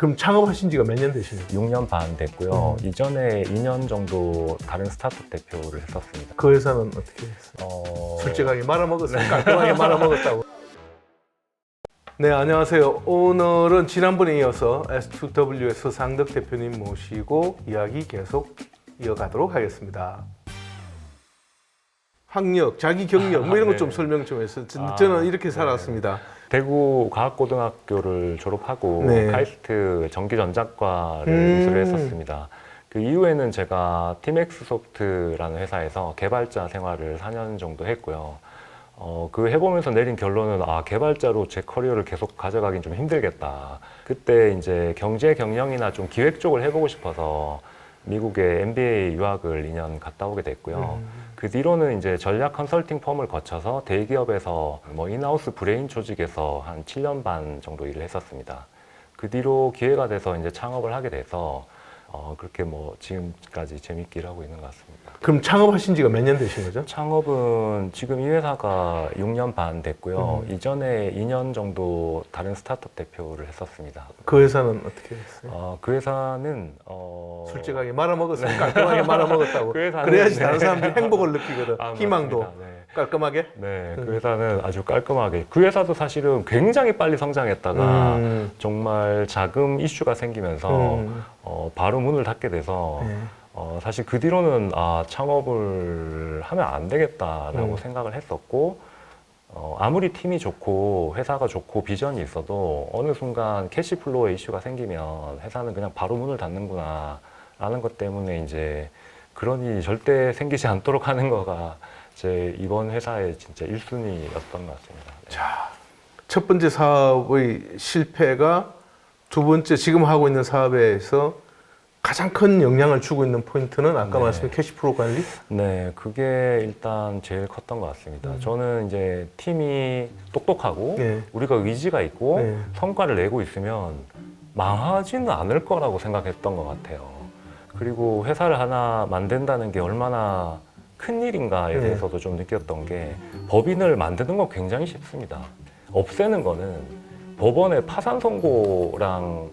그럼 창업하신 지가 몇 년 되시나요? 6년 반 됐고요. 이전에 2년 정도 다른 스타트업 대표를 했었습니다. 그 회사는 어떻게 했어요? 솔직하게 말아먹었어요? 깔끔하게 말아먹었다고? 네, 안녕하세요. 오늘은 지난번에 이어서 S2W의 서상덕 대표님 모시고 이야기 계속 이어가도록 하겠습니다. 학력, 자기 경력 뭐 이런 것 좀 설명 좀 해서 저는 이렇게 살았습니다. 대구 과학고등학교를 졸업하고 네. 카이스트 전기전자과를 이수를 했었습니다. 그 이후에는 제가 팀엑스소프트라는 회사에서 개발자 생활을 4년 정도 했고요. 그 해보면서 내린 결론은 개발자로 제 커리어를 계속 가져가긴 좀 힘들겠다. 그때 이제 경제 경영이나 좀 기획 쪽을 해보고 싶어서 미국에 MBA 유학을 2년 갔다 오게 됐고요. 그 뒤로는 이제 전략 컨설팅 펌을 거쳐서 대기업에서 인하우스 브레인 조직에서 한 7년 반 정도 일을 했었습니다. 그 뒤로 기회가 돼서 이제 창업을 하게 돼서 그렇게 지금까지 재밌게 일하고 있는 것 같습니다. 그럼 창업하신 지가 몇 년 되신 거죠? 창업은 지금 이 회사가 6년 반 됐고요. 이전에 2년 정도 다른 스타트업 대표를 했었습니다. 그 회사는 어떻게 했어요? 그 회사는 솔직하게 말아먹었어요? 깔끔하게 말아먹었다고? 그 회사는 그래야지 다른 사람들이 행복을 느끼거든. 희망도. 맞습니다. 네. 깔끔하게? 네, 그 회사는 아주 깔끔하게. 그 회사도 사실은 굉장히 빨리 성장했다가 정말 자금 이슈가 생기면서 바로 문을 닫게 돼서 사실 그 뒤로는 창업을 하면 안 되겠다라고 생각을 했었고 아무리 팀이 좋고 회사가 좋고 비전이 있어도 어느 순간 캐시플로우의 이슈가 생기면 회사는 그냥 바로 문을 닫는구나 라는 것 때문에 이제 그런 일이 절대 생기지 않도록 하는 거가 제 이번 회사의 진짜 1순위였던 것 같습니다. 네. 자, 첫 번째 사업의 실패가 두 번째 지금 하고 있는 사업에서 가장 큰 영향을 주고 있는 포인트는 아까 말씀드린 캐시플로우 관리? 네, 그게 일단 제일 컸던 것 같습니다. 저는 이제 팀이 똑똑하고 우리가 의지가 있고 성과를 내고 있으면 망하지는 않을 거라고 생각했던 것 같아요. 그리고 회사를 하나 만든다는 게 얼마나 큰 일인가에 대해서도 좀 느꼈던 게 법인을 만드는 건 굉장히 쉽습니다. 없애는 거는 법원의 파산 선고랑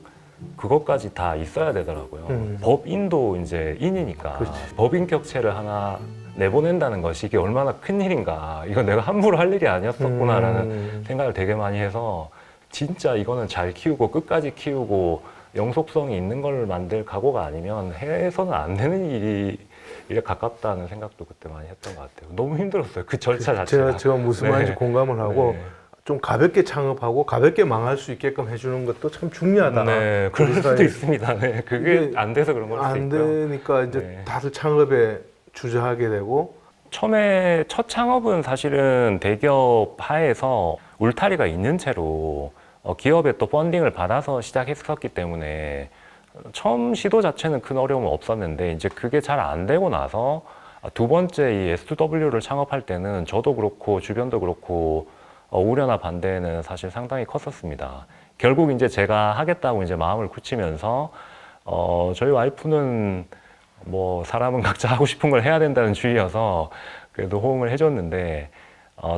그것까지 다 있어야 되더라고요. 법인도 이제 인이니까 법인 격체를 하나 내보낸다는 것이 이게 얼마나 큰 일인가. 이건 내가 함부로 할 일이 아니었었구나라는 생각을 되게 많이 해서 진짜 이거는 잘 키우고 끝까지 키우고 영속성이 있는 걸 만들 각오가 아니면 해서는 안 되는 일에 가깝다는 생각도 그때 많이 했던 것 같아요. 너무 힘들었어요. 그 절차 자체가. 제가 무슨 말인지 공감을 하고 좀 가볍게 창업하고 가볍게 망할 수 있게끔 해주는 것도 참 중요하다. 네, 그럴 수도 있습니다. 네, 그게 안 돼서 그런 걸 수도 안 있고요. 되니까 이제 다들 창업에 주저하게 되고. 처음에 첫 창업은 사실은 대기업 하에서 울타리가 있는 채로 기업에 또 펀딩을 받아서 시작했었기 때문에 처음 시도 자체는 큰 어려움은 없었는데 이제 그게 잘 안 되고 나서 두 번째 이 S2W를 창업할 때는 저도 그렇고 주변도 그렇고 우려나 반대는 사실 상당히 컸었습니다. 결국 이제 제가 하겠다고 이제 마음을 굳히면서 저희 와이프는 사람은 각자 하고 싶은 걸 해야 된다는 주의여서 그래도 호응을 해줬는데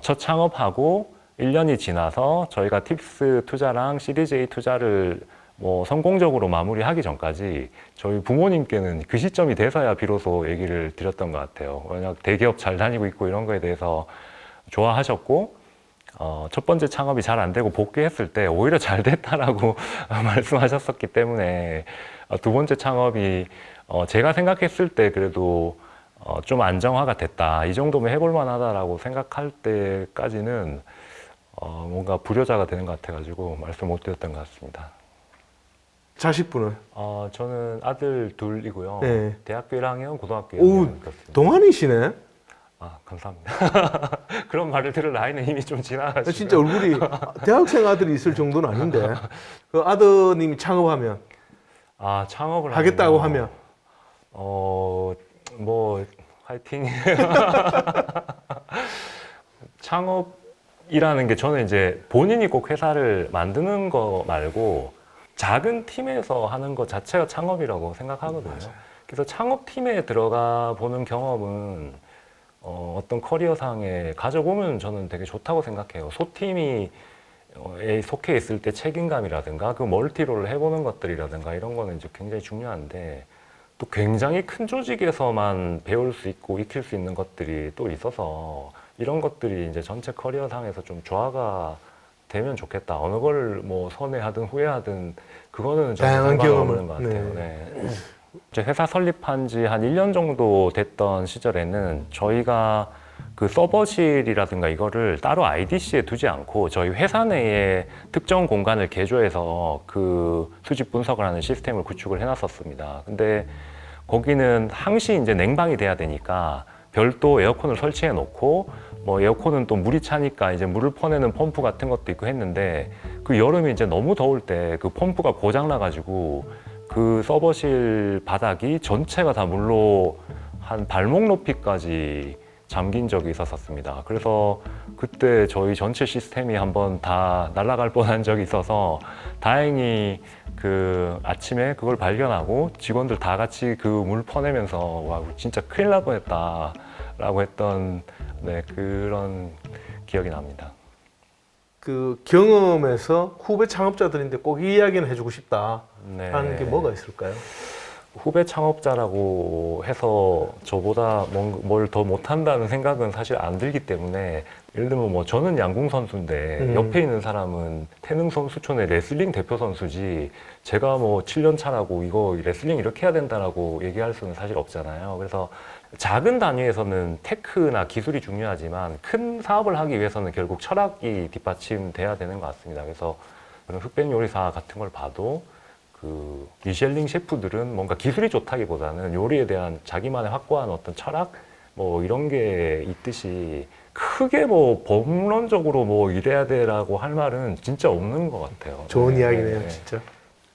첫 창업하고 1년이 지나서 저희가 팁스 투자랑 시리즈 A 투자를 성공적으로 마무리하기 전까지 저희 부모님께는 그 시점이 돼서야 비로소 얘기를 드렸던 것 같아요. 워낙 대기업 잘 다니고 있고 이런 거에 대해서 좋아하셨고 첫 번째 창업이 잘 안 되고 복귀했을 때 오히려 잘 됐다라고 말씀하셨었기 때문에 두 번째 창업이 제가 생각했을 때 그래도 좀 안정화가 됐다. 이 정도면 해볼 만하다라고 생각할 때까지는 뭔가 불효자가 되는 것 같아가지고 말씀 못 드렸던 것 같습니다. 자식분은? 저는 아들 둘이고요. 네. 대학교 1학년, 고등학교 오, 1학년 그렇습니다. 동안이시네? 감사합니다. 그런 말을 들을 나이는 이미 좀 지나가지고. 진짜 얼굴이 대학생 아들이 있을 정도는 아닌데. 그 아드님이 창업하면? 창업을 하겠다고 하면? 화이팅. 창업이라는 게 저는 이제 본인이 꼭 회사를 만드는 거 말고 작은 팀에서 하는 것 자체가 창업이라고 생각하거든요. 그래서 창업팀에 들어가 보는 경험은 어떤 커리어상에 가져보면 저는 되게 좋다고 생각해요. 소팀이 에 속해 있을 때 책임감이라든가 그 멀티롤을 해보는 것들이라든가 이런 거는 이제 굉장히 중요한데 또 굉장히 큰 조직에서만 배울 수 있고 익힐 수 있는 것들이 또 있어서 이런 것들이 이제 전체 커리어상에서 좀 조화가 되면 좋겠다. 어느 걸 뭐 선회하든 후회하든 그거는 전혀 다양한 상관없는 경험을. 것 같아요. 네. 이제 회사 설립한 지 한 1년 정도 됐던 시절에는 저희가 그 서버실이라든가 이거를 따로 IDC에 두지 않고 저희 회사 내에 특정 공간을 개조해서 그 수직 분석을 하는 시스템을 구축을 해놨었습니다. 근데 거기는 항시 이제 냉방이 돼야 되니까 별도 에어컨을 설치해 놓고 뭐 에어컨은 또 물이 차니까 이제 물을 퍼내는 펌프 같은 것도 있고 했는데 그 여름에 이제 너무 더울 때 그 펌프가 고장 나가지고 그 서버실 바닥이 전체가 다 물로 한 발목 높이까지 잠긴 적이 있었습니다. 그래서 그때 저희 전체 시스템이 한번 다 날아갈 뻔한 적이 있어서 다행히 그 아침에 그걸 발견하고 직원들 다 같이 그 물 퍼내면서 와 진짜 큰일 날 뻔했다라고 했던 네, 그런 기억이 납니다. 그 경험에서 후배 창업자들인데 꼭 이 이야기는 해주고 싶다 네. 하는 게 뭐가 있을까요? 후배 창업자라고 해서 저보다 뭘 더 못한다는 생각은 사실 안 들기 때문에 예를 들면 뭐 저는 양궁 선수인데 옆에 있는 사람은 태릉 선수촌의 레슬링 대표 선수지 제가 뭐 7년 차라고 이거 레슬링 이렇게 해야 된다라고 얘기할 수는 사실 없잖아요. 그래서 작은 단위에서는 테크나 기술이 중요하지만 큰 사업을 하기 위해서는 결국 철학이 뒷받침돼야 되는 것 같습니다. 그래서 그런 흑백 요리사 같은 걸 봐도 그 미셸링 셰프들은 뭔가 기술이 좋다기보다는 요리에 대한 자기만의 확고한 어떤 철학 뭐 이런 게 있듯이 크게 뭐 법론적으로 뭐 이래야 되라고 할 말은 진짜 없는 것 같아요. 좋은 네, 이야기네요, 네. 진짜.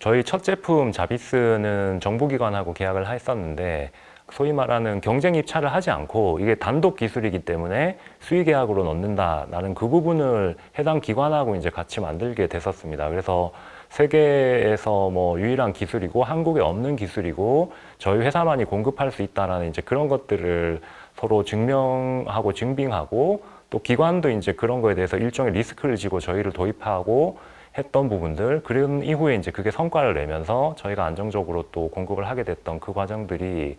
저희 첫 제품 자비스는 정부기관하고 계약을 했었는데 소위 말하는 경쟁 입찰을 하지 않고 이게 단독 기술이기 때문에 수의 계약으로 넣는다라는 그 부분을 해당 기관하고 이제 같이 만들게 됐었습니다. 그래서 세계에서 뭐 유일한 기술이고 한국에 없는 기술이고 저희 회사만이 공급할 수 있다라는 이제 그런 것들을 서로 증명하고 증빙하고 또 기관도 이제 그런 거에 대해서 일종의 리스크를 지고 저희를 도입하고 했던 부분들 그런 이후에 이제 그게 성과를 내면서 저희가 안정적으로 또 공급을 하게 됐던 그 과정들이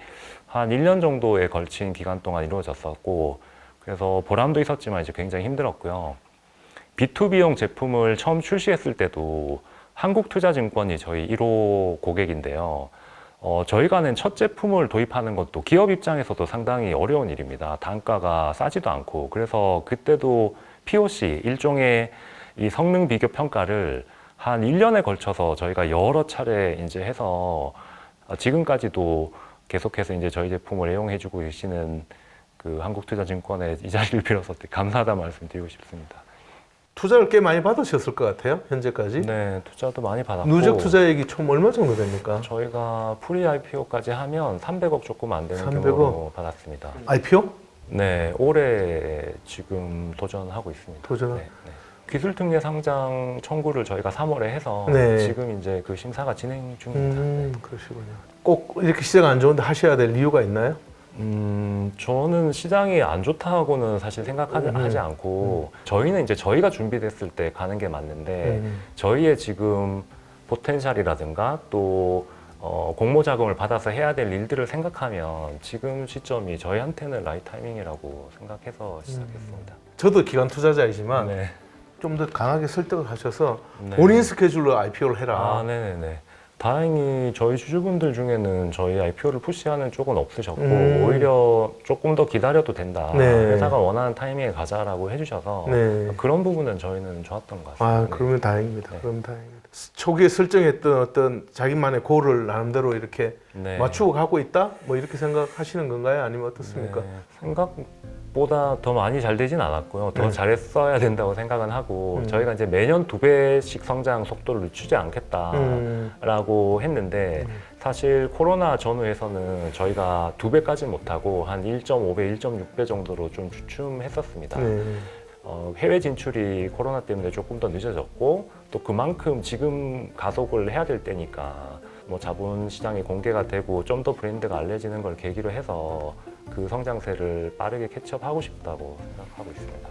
한 1년 정도에 걸친 기간 동안 이루어졌었고 그래서 보람도 있었지만 이제 굉장히 힘들었고요. B2B용 제품을 처음 출시했을 때도 한국투자증권이 저희 1호 고객인데요. 저희가 낸 첫 제품을 도입하는 것도 기업 입장에서도 상당히 어려운 일입니다. 단가가 싸지도 않고 그래서 그때도 POC 일종의 이 성능 비교 평가를 한 1년에 걸쳐서 저희가 여러 차례 이제 해서 지금까지도 계속해서 이제 저희 제품을 애용해주고 계시는 그 한국투자증권에 이 자리를 빌어서 감사하다 말씀드리고 싶습니다. 투자를 꽤 많이 받으셨을 것 같아요, 현재까지. 네, 투자도 많이 받았고 누적 투자액이 총 얼마 정도 됩니까? 저희가 프리 IPO까지 하면 300억 조금 안 되는 300억? 규모로 받았습니다. IPO? 네, 올해 지금 도전하고 있습니다. 도전. 네, 네. 기술 특례 상장 청구를 저희가 3월에 해서 네. 지금 이제 그 심사가 진행 중입니다. 네. 그러시군요. 꼭 이렇게 시장 안 좋은데 하셔야 될 이유가 있나요? 저는 시장이 안 좋다고는 사실 생각하지 않고 저희는 이제 저희가 준비됐을 때 가는 게 맞는데 저희의 지금 포텐셜이라든가 또 공모 자금을 받아서 해야 될 일들을 생각하면 지금 시점이 저희한테는 라이트 타이밍이라고 생각해서 시작했습니다. 저도 기관 투자자이지만 네. 좀 더 강하게 설득을 하셔서 네. 본인 스케줄로 IPO를 해라. 아, 네네네. 다행히 저희 주주분들 중에는 저희 IPO를 푸시하는 쪽은 없으셨고 오히려 조금 더 기다려도 된다. 네. 회사가 원하는 타이밍에 가자라고 해주셔서 네. 그런 부분은 저희는 좋았던 것 같습니다. 아, 그러면 다행입니다. 네. 그러면 다행입니다. 초기에 설정했던 어떤 자기만의 고를 나름대로 이렇게 네. 맞추고 가고 있다? 뭐 이렇게 생각하시는 건가요? 아니면 어떻습니까? 네. 생각보다 더 많이 잘 되진 않았고요. 더 네. 잘했어야 된다고 생각은 하고 저희가 이제 매년 2배씩 성장 속도를 늦추지 않겠다라고 했는데 사실 코로나 전후에서는 저희가 2배까지 못하고 한 1.5배, 1.6배 정도로 좀 주춤했었습니다. 네. 해외 진출이 코로나 때문에 조금 더 늦어졌고 또 그만큼 지금 가속을 해야 될 때니까 뭐 자본 시장이 공개가 되고 좀 더 브랜드가 알려지는 걸 계기로 해서 그 성장세를 빠르게 캐치업하고 싶다고 생각하고 있습니다.